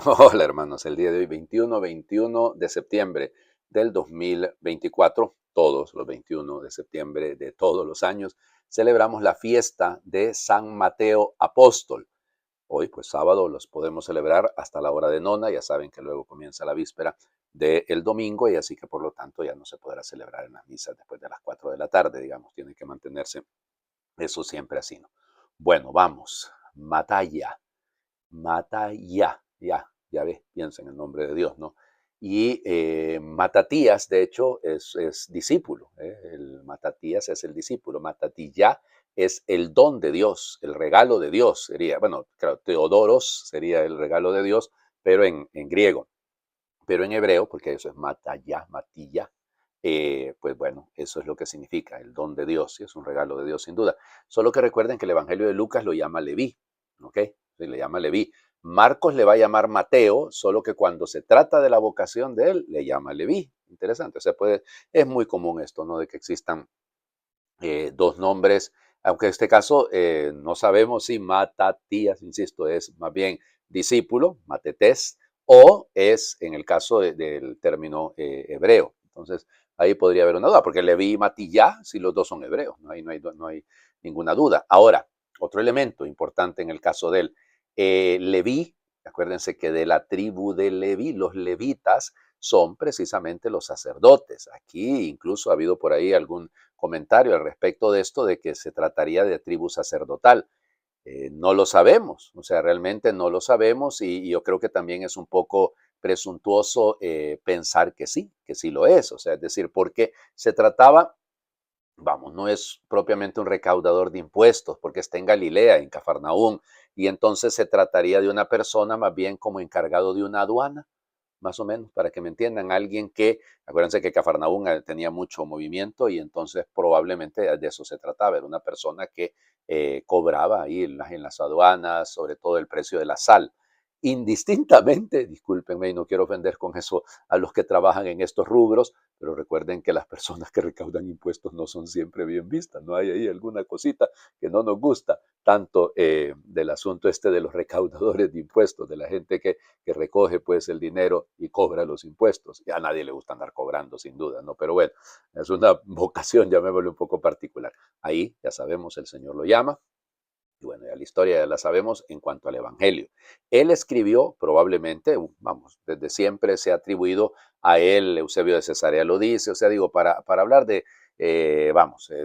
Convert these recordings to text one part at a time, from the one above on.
Hola hermanos, el día de hoy 21 de septiembre del 2024, todos los 21 de septiembre de todos los años, celebramos la fiesta de San Mateo Apóstol. Hoy, pues sábado, los podemos celebrar hasta la hora de nona, ya saben que luego comienza la víspera del domingo y así que por lo tanto ya no se podrá celebrar en las misas después de las 4 de la tarde, digamos, tiene que mantenerse eso siempre así, ¿no? Bueno, vamos, Mataya. Mata ya ves, piensa en el nombre de Dios, ¿no? Y Matatías, de hecho, es discípulo, ¿eh? El Matatías es el discípulo, Matatilla es el don de Dios, el regalo de Dios sería, bueno, claro, Teodoros sería el regalo de Dios, pero en griego, pero en hebreo, porque eso es Mataya, Matilla, pues bueno, eso es lo que significa, el don de Dios, y es un regalo de Dios sin duda. Solo que recuerden que el Evangelio de Lucas lo llama Leví, ¿ok? Se le llama Leví. Marcos le va a llamar Mateo, solo que cuando se trata de la vocación de él, le llama Leví. Interesante, o sea, es muy común esto, ¿no? De que existan dos nombres, aunque en este caso no sabemos si Matatías, insisto, es más bien discípulo, matetés, o es en el caso del término hebreo. Entonces, ahí podría haber una duda, porque Leví y Matillá, si los dos son hebreos, no hay ninguna duda. Ahora, otro elemento importante en el caso del Leví, acuérdense que de la tribu de Leví, los levitas son precisamente los sacerdotes. Aquí incluso ha habido por ahí algún comentario al respecto de esto, de que se trataría de tribu sacerdotal. No lo sabemos, o sea, realmente no lo sabemos y yo creo que también es un poco presuntuoso pensar que sí lo es, o sea, es decir, porque se trataba, vamos, no es propiamente un recaudador de impuestos, porque está en Galilea, en Cafarnaúm, y entonces se trataría de una persona más bien como encargado de una aduana, más o menos, para que me entiendan, alguien que, acuérdense que Cafarnaúm tenía mucho movimiento y entonces probablemente de eso se trataba, era una persona que cobraba ahí en las aduanas, sobre todo el precio de la sal. Indistintamente, discúlpenme y no quiero ofender con eso a los que trabajan en estos rubros, pero recuerden que las personas que recaudan impuestos no son siempre bien vistas, no hay ahí alguna cosita que no nos gusta, tanto del asunto este de los recaudadores de impuestos, de la gente que recoge pues el dinero y cobra los impuestos. Y a nadie le gusta andar cobrando, sin duda, ¿no? Pero bueno, es una vocación, llamémosle un poco particular. Ahí, ya sabemos, el Señor lo llama. Y bueno, ya la historia ya la sabemos en cuanto al Evangelio. Él escribió probablemente, vamos, desde siempre se ha atribuido a él, Eusebio de Cesarea lo dice, o sea, digo, para hablar de,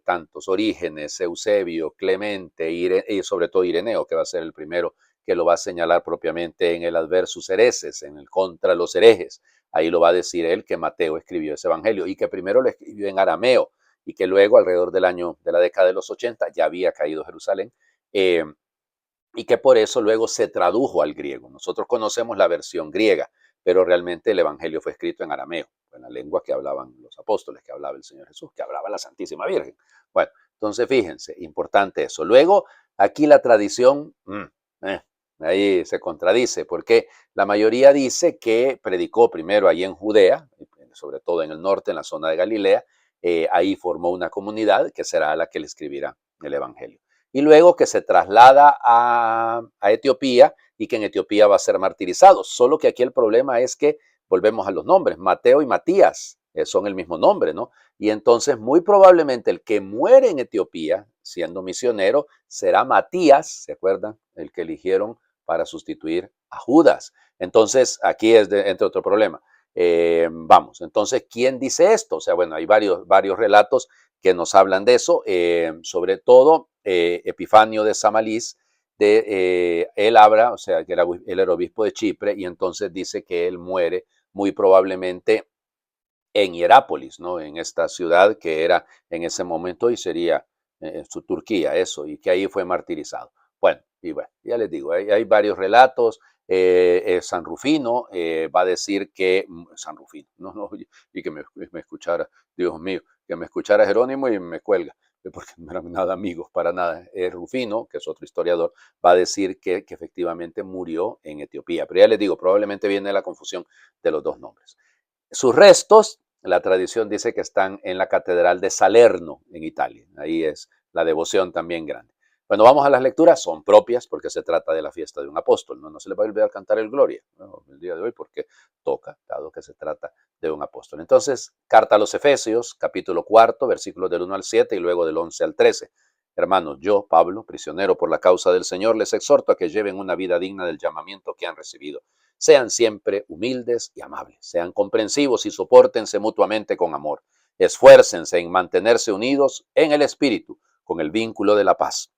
tantos orígenes, Eusebio, Clemente y sobre todo Ireneo, que va a ser el primero que lo va a señalar propiamente en el Adversus Hereses, en el Contra los herejes. Ahí lo va a decir él que Mateo escribió ese Evangelio y que primero lo escribió en arameo y que luego, alrededor del año de la década de los 80, ya había caído Jerusalén eh, y que por eso luego se tradujo al griego. Nosotros conocemos la versión griega, pero realmente el Evangelio fue escrito en arameo, en la lengua que hablaban los apóstoles, que hablaba el Señor Jesús, que hablaba la Santísima Virgen. Bueno, entonces fíjense, importante eso. Luego, aquí la tradición, ahí se contradice, porque la mayoría dice que predicó primero allí en Judea, sobre todo en el norte, en la zona de Galilea, ahí formó una comunidad que será la que le escribirá el Evangelio y luego que se traslada a Etiopía y que en Etiopía va a ser martirizado. Solo que aquí el problema es que volvemos a los nombres, Mateo y Matías son el mismo nombre, ¿no? Y entonces muy probablemente el que muere en Etiopía siendo misionero será Matías, ¿se acuerdan? El que eligieron para sustituir a Judas. Entonces aquí entre otro problema. Vamos, entonces, ¿quién dice esto? O sea, bueno, hay varios relatos que nos hablan de eso, sobre todo Epifanio de Samalís, él habla, o sea, que él era obispo de Chipre, y entonces dice que él muere muy probablemente en Hierápolis, ¿no? En esta ciudad que era en ese momento y sería su Turquía, eso, y que ahí fue martirizado. Bueno, ya les digo, hay varios relatos. San Rufino va a decir que, San Rufino, no, y que me escuchara, Dios mío, que me escuchara Jerónimo y me cuelga, porque no eran nada amigos, para nada. Rufino, que es otro historiador, va a decir que efectivamente murió en Etiopía. Pero ya les digo, probablemente viene la confusión de los dos nombres. Sus restos, la tradición dice que están en la Catedral de Salerno, en Italia. Ahí es la devoción también grande. Cuando vamos a las lecturas, son propias porque se trata de la fiesta de un apóstol. No se le va a olvidar cantar el Gloria, ¿no?, el día de hoy, porque toca, dado que se trata de un apóstol. Entonces, carta a los Efesios, capítulo 4, versículos del 1 al 7 y luego del 11 al 13. Hermanos, yo, Pablo, prisionero por la causa del Señor, les exhorto a que lleven una vida digna del llamamiento que han recibido. Sean siempre humildes y amables, sean comprensivos y sopórtense mutuamente con amor. Esfuércense en mantenerse unidos en el Espíritu, con el vínculo de la paz,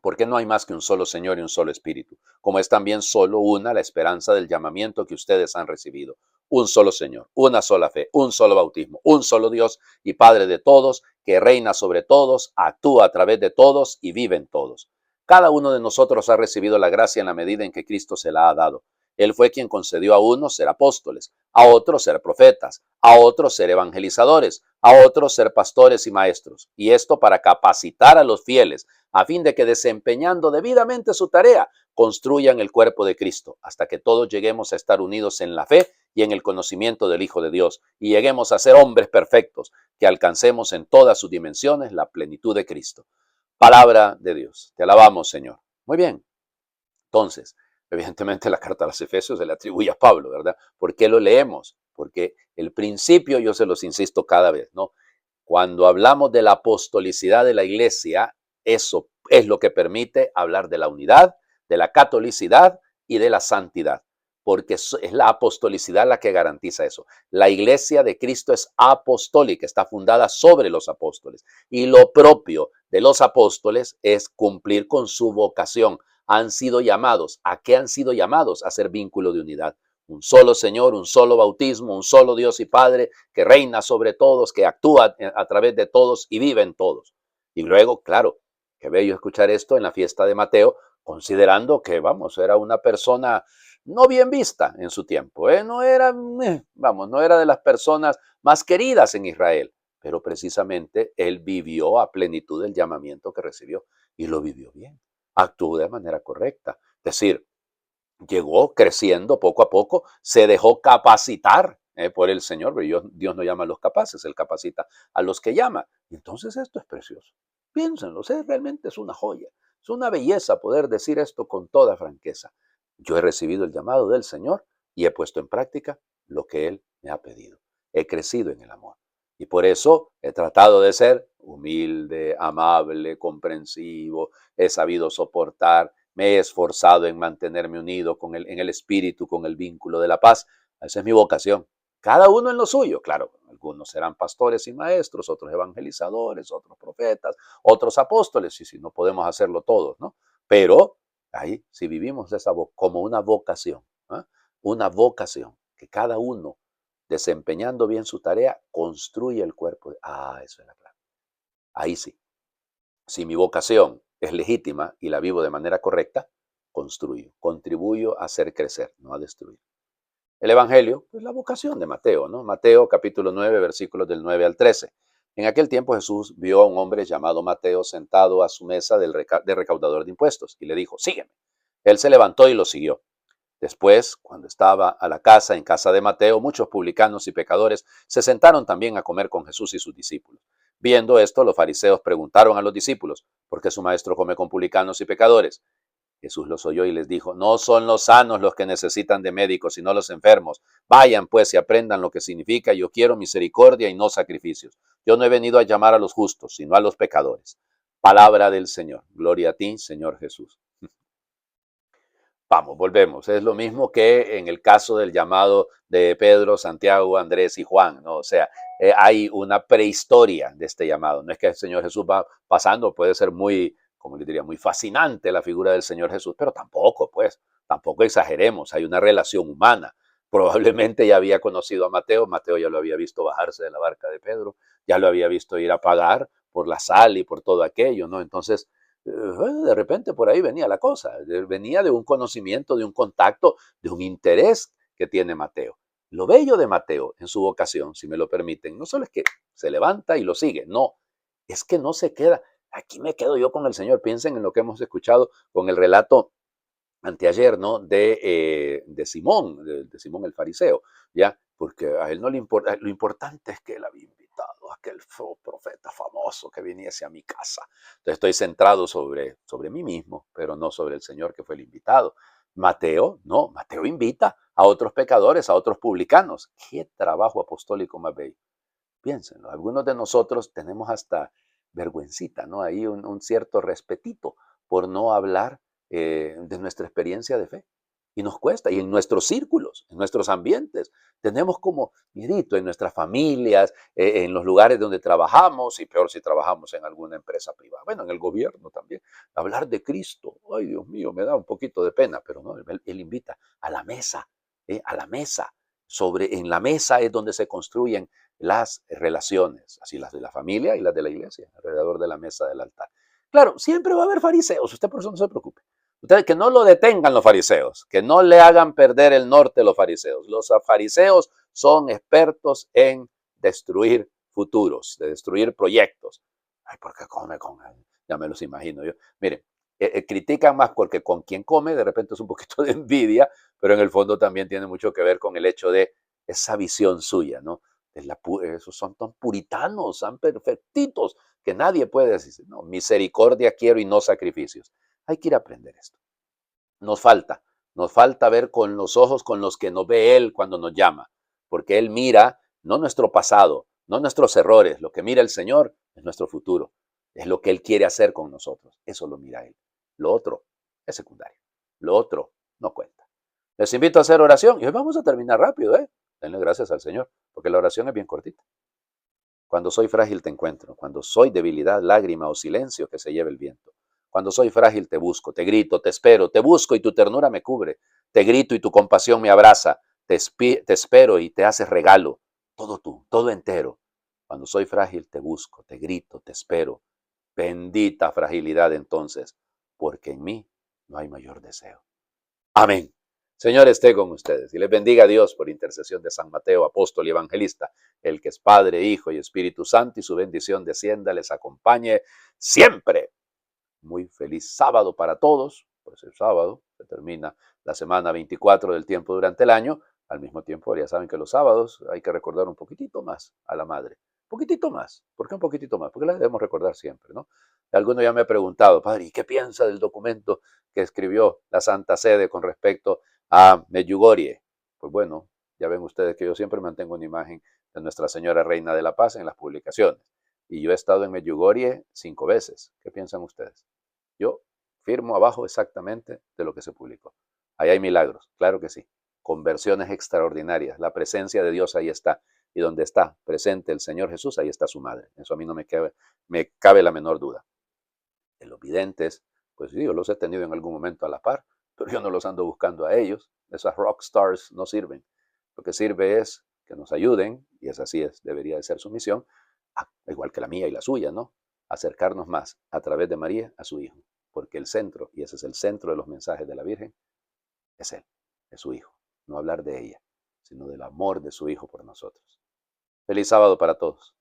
porque no hay más que un solo Señor y un solo Espíritu, como es también solo una la esperanza del llamamiento que ustedes han recibido. Un solo Señor, una sola fe, un solo bautismo, un solo Dios y Padre de todos, que reina sobre todos, actúa a través de todos y vive en todos. Cada uno de nosotros ha recibido la gracia en la medida en que Cristo se la ha dado. Él fue quien concedió a unos ser apóstoles, a otros ser profetas, a otros ser evangelizadores, a otros ser pastores y maestros, y esto para capacitar a los fieles, a fin de que desempeñando debidamente su tarea, construyan el cuerpo de Cristo, hasta que todos lleguemos a estar unidos en la fe y en el conocimiento del Hijo de Dios, y lleguemos a ser hombres perfectos, que alcancemos en todas sus dimensiones la plenitud de Cristo. Palabra de Dios. Te alabamos, Señor. Muy bien. Entonces, evidentemente la carta a los Efesios se le atribuye a Pablo, ¿verdad? ¿Por qué lo leemos? Porque el principio, yo se los insisto cada vez, ¿no? Cuando hablamos de la apostolicidad de la iglesia, eso es lo que permite hablar de la unidad, de la catolicidad y de la santidad, porque es la apostolicidad la que garantiza eso. La iglesia de Cristo es apostólica, está fundada sobre los apóstoles, y lo propio de los apóstoles es cumplir con su vocación. Han sido llamados. ¿A qué han sido llamados? A ser vínculo de unidad. Un solo Señor, un solo bautismo, un solo Dios y Padre que reina sobre todos, que actúa a través de todos y vive en todos. Y luego, claro, qué bello escuchar esto en la fiesta de Mateo, considerando que, vamos, era una persona no bien vista en su tiempo, ¿eh? No era, no era de las personas más queridas en Israel, pero precisamente él vivió a plenitud el llamamiento que recibió y lo vivió bien, actuó de manera correcta. Es decir, llegó creciendo poco a poco, se dejó capacitar por el Señor, pero Dios no llama a los capaces, Él capacita a los que llama. Y entonces esto es precioso. Piénsenlo, realmente es una joya, es una belleza poder decir esto con toda franqueza. Yo he recibido el llamado del Señor y he puesto en práctica lo que Él me ha pedido. He crecido en el amor. Y por eso he tratado de ser humilde, amable, comprensivo, he sabido soportar, me he esforzado en mantenerme unido en el espíritu, con el vínculo de la paz. Esa es mi vocación. Cada uno en lo suyo, claro. Algunos serán pastores y maestros, otros evangelizadores, otros profetas, otros apóstoles, y si no podemos hacerlo todos, ¿no? Pero ahí, si vivimos esa como una vocación, ¿eh? Una vocación, que cada uno, desempeñando bien su tarea, construye el cuerpo. Eso es la clave. Ahí sí. Si mi vocación es legítima y la vivo de manera correcta, construyo, contribuyo a hacer crecer, no a destruir. El Evangelio, pues la vocación de Mateo, ¿no? Mateo capítulo 9, versículos del 9 al 13. En aquel tiempo Jesús vio a un hombre llamado Mateo sentado a su mesa de recaudador de impuestos y le dijo, sígueme. Él se levantó y lo siguió. Después, cuando estaba a la casa, en casa de Mateo, muchos publicanos y pecadores se sentaron también a comer con Jesús y sus discípulos. Viendo esto, los fariseos preguntaron a los discípulos, ¿por qué su maestro come con publicanos y pecadores? Jesús los oyó y les dijo, no son los sanos los que necesitan de médicos, sino los enfermos. Vayan pues y aprendan lo que significa, yo quiero misericordia y no sacrificios. Yo no he venido a llamar a los justos, sino a los pecadores. Palabra del Señor. Gloria a ti, Señor Jesús. Vamos, volvemos. Es lo mismo que en el caso del llamado de Pedro, Santiago, Andrés y Juan, ¿no? O sea, hay una prehistoria de este llamado. No es que el Señor Jesús va pasando, puede ser muy, como le diría, muy fascinante la figura del Señor Jesús, pero tampoco, pues, tampoco exageremos. Hay una relación humana. Probablemente ya había conocido a Mateo, Mateo ya lo había visto bajarse de la barca de Pedro, ya lo había visto ir a pagar por la sal y por todo aquello, ¿no? Entonces, de repente por ahí venía la cosa, venía de un conocimiento, de un contacto, de un interés que tiene Mateo. Lo bello de Mateo en su vocación, si me lo permiten, no solo es que se levanta y lo sigue, no, es que no se queda, aquí me quedo yo con el Señor, piensen en lo que hemos escuchado con el relato anteayer, ¿no? De Simón, de Simón el fariseo, ¿ya? Porque a él no le importa, lo importante es que él había invitado a aquel profeta famoso que viniese a mi casa. Entonces estoy centrado sobre mí mismo, pero no sobre el Señor que fue el invitado. Mateo, no, Mateo invita a otros pecadores, a otros publicanos. Qué trabajo apostólico más bello. Piénsenlo, algunos de nosotros tenemos hasta vergüencita, ¿no? Ahí un cierto respetito por no hablar de nuestra experiencia de fe. Y nos cuesta, y en nuestros círculos, en nuestros ambientes, tenemos como miedito en nuestras familias, en los lugares donde trabajamos, y peor si trabajamos en alguna empresa privada, bueno, en el gobierno también, hablar de Cristo. Ay, Dios mío, me da un poquito de pena, pero no, él invita a la mesa, a la mesa. En la mesa es donde se construyen las relaciones, así las de la familia y las de la iglesia, alrededor de la mesa del altar. Claro, siempre va a haber fariseos, usted por eso no se preocupe. Usted, que no lo detengan los fariseos, que no le hagan perder el norte los fariseos. Los fariseos son expertos en destruir futuros, de destruir proyectos. Ay, ¿por qué come con él? Ya me los imagino yo. Miren, critican más porque con quien come de repente es un poquito de envidia, pero en el fondo también tiene mucho que ver con el hecho de esa visión suya, ¿no? Esos son tan puritanos, tan perfectitos, que nadie puede decir, no, misericordia quiero y no sacrificios. Hay que ir a aprender esto. Nos falta, nos falta ver con los ojos con los que nos ve Él cuando nos llama, porque Él mira no nuestro pasado, no nuestros errores, lo que mira el Señor es nuestro futuro, es lo que Él quiere hacer con nosotros, eso lo mira Él. Lo otro es secundario, lo otro no cuenta. Les invito a hacer oración y hoy vamos a terminar rápido, ¿eh? Denle gracias al Señor, porque la oración es bien cortita. Cuando soy frágil te encuentro, cuando soy debilidad, lágrima o silencio que se lleve el viento. Cuando soy frágil te busco, te grito, te espero, te busco y tu ternura me cubre. Te grito y tu compasión me abraza. Te espero y te haces regalo. Todo tú, todo entero. Cuando soy frágil te busco, te grito, te espero. Bendita fragilidad entonces, porque en mí no hay mayor deseo. Amén. Señor esté con ustedes y les bendiga a Dios por intercesión de San Mateo, apóstol y evangelista, el que es Padre, Hijo y Espíritu Santo, y su bendición descienda, les acompañe siempre. Muy feliz sábado para todos, pues el sábado se termina la semana 24 del tiempo durante el año. Al mismo tiempo, ya saben que los sábados hay que recordar un poquitito más a la madre. Un poquitito más. ¿Por qué un poquitito más? Porque la debemos recordar siempre, ¿no? Alguno ya me ha preguntado, padre, ¿y qué piensa del documento que escribió la Santa Sede con respecto a Medjugorje? Pues bueno, ya ven ustedes que yo siempre mantengo una imagen de Nuestra Señora Reina de la Paz en las publicaciones. Y yo he estado en Medjugorje 5 veces. ¿Qué piensan ustedes? Yo firmo abajo exactamente de lo que se publicó. Ahí hay milagros, claro que sí. Conversiones extraordinarias. La presencia de Dios ahí está. Y donde está presente el Señor Jesús, ahí está su madre. Eso a mí no me cabe la menor duda. De los videntes, pues sí, yo los he tenido en algún momento a la par, pero yo no los ando buscando a ellos. Esas rock stars no sirven. Lo que sirve es que nos ayuden, y es así, debería de ser su misión, igual que la mía y la suya, ¿no? Acercarnos más a través de María a su Hijo, porque el centro, y ese es el centro de los mensajes de la Virgen, es Él, es su Hijo. No hablar de ella, sino del amor de su Hijo por nosotros. Feliz sábado para todos.